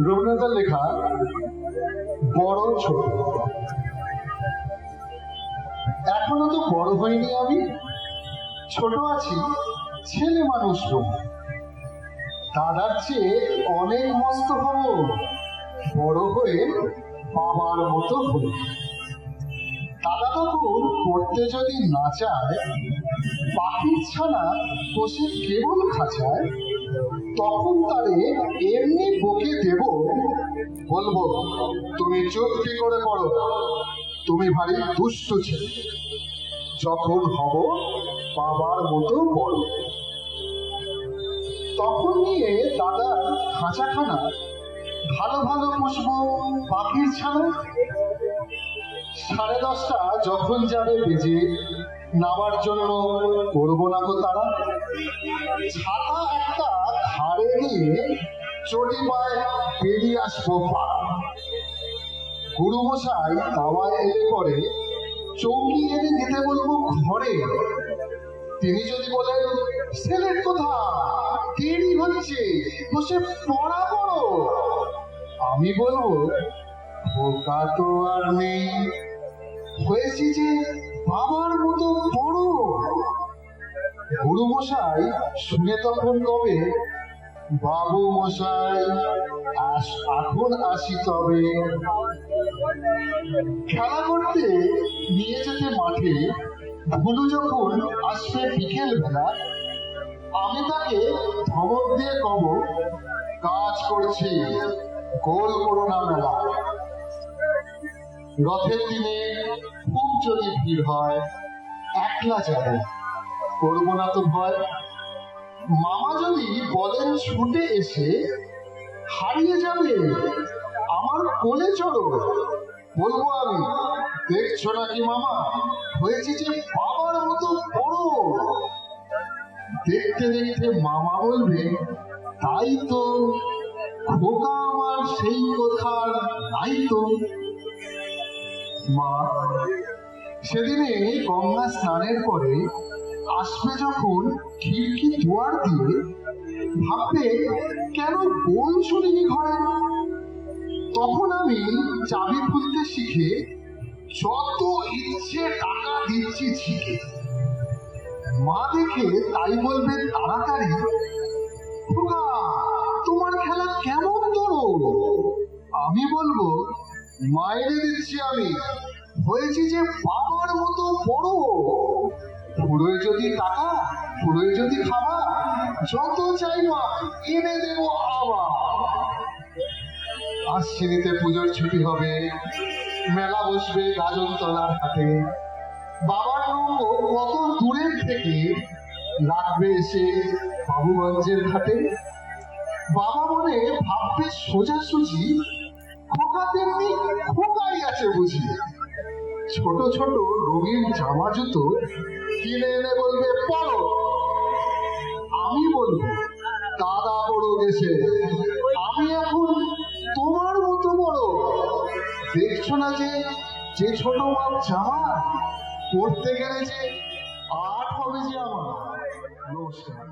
রবীন্দ্রনাথের লেখা বড় ছোট। এখনো তো বড় হইনি আমি, ছোট আছি ছেলে মানুষ হবো। দাদার চেয়ে অনেক মস্ত হব, বড় হয়ে বাবার মতো হব। দাদা তখন পড়তে যদি না চায়, পাখির ছানা বসে কেবল খাঁচায়, তখন তারে এমনি বকে দেব, বলবো তুমি চুপটি করে পড়ো, তুমি ভারী দুষ্ট ছেলে। যখন হব বাবার মতো বড়, তখন নিয়ে দাদার খাঁচাখানা ভালো ভালো পুষবো পাখির ছানা। 10:30 যখন যাবে বেজে, নামার জন্য করবো না তো তারা। ছাতা একটা ঘাড়ে নিয়ে চটি পায়ে বেরিয়ে আসবো পাড়া। গুরুমশাই দাওয়ায় এলে পরে চৌকি এনে দিতে বলবো ঘরে। তিনি যদি বলেন ছেলের কথা দেরি হচ্ছে, বসে পড়া করো, আমি বলবো খোকা তো আর নেই, হয়েছি যে বাবার মতো বড়। গুরু মশাই শুনে তখন কবে, বাবু মশাই এখন আসি তবে। খেলা করতে নিয়ে যেতে মাঠে ভুলু যখন আসবে বিকেল বেলা, আমি তাকে ধমক দিয়ে কব, কাজ করছি গোল করো না মেলা। রথের দিনে খুব যদি ভিড় হয়, একলা যাব, করবো না তো ভয়। মামা যদি বলেন ছুটে এসে, হারিয়ে যাবে আমার কোলে চড়ো, বলবো আমি দেখছো নাকি মামা, হয়েছে যে বাবার মতো বড়। দেখতে দেখতে মামা বলবে তাই তো, খোকা আমার সেই কথা নাই তো। মা সেদিনে গঙ্গা স্নানের পরে আসবে যখন খিড়কি দুয়ার দিয়ে, ভাববে কেন বই শুনিনি ঘরে। তখন আমি চাবি খুলতে শিখে যত ইচ্ছে টাকা দিচ্ছি ঝিকে। মা দেখে তাই বলবে তাড়াতাড়ি, খোকা তোমার খেলা কেমন তোরো। আমি বলবো মায়েরে দিচ্ছি আমি, হয়েছি যে বাবার মতো বড়। ফুরোয় যদি টাকা, ফুরোয় যদি খাওয়া, যত চাইবা এনে দেবো আবার। আশ্বিনীতে পুজোর ছুটি হবে, মেলা বসবে গাজনতলার হাটে। বাবার নৌকো কত দূরের থেকে লাগবে এসে বাবুগঞ্জের ঘাটে। বাবা মনে ভাববে সোজাসুজি, খোকা তেমনি খোকাই আছে বুঝি। ছোট ছোট রঙিন জামা জুতো কিনে এনে বলবে পড়ো। আমি বলবো দাদা বড় গেছে, আমি এখন তোমার মতো বড়। দেখছো না যে ছোট মাপ জামা পড়তে গেলে যে আট হবে যে আমার। নমস্কার।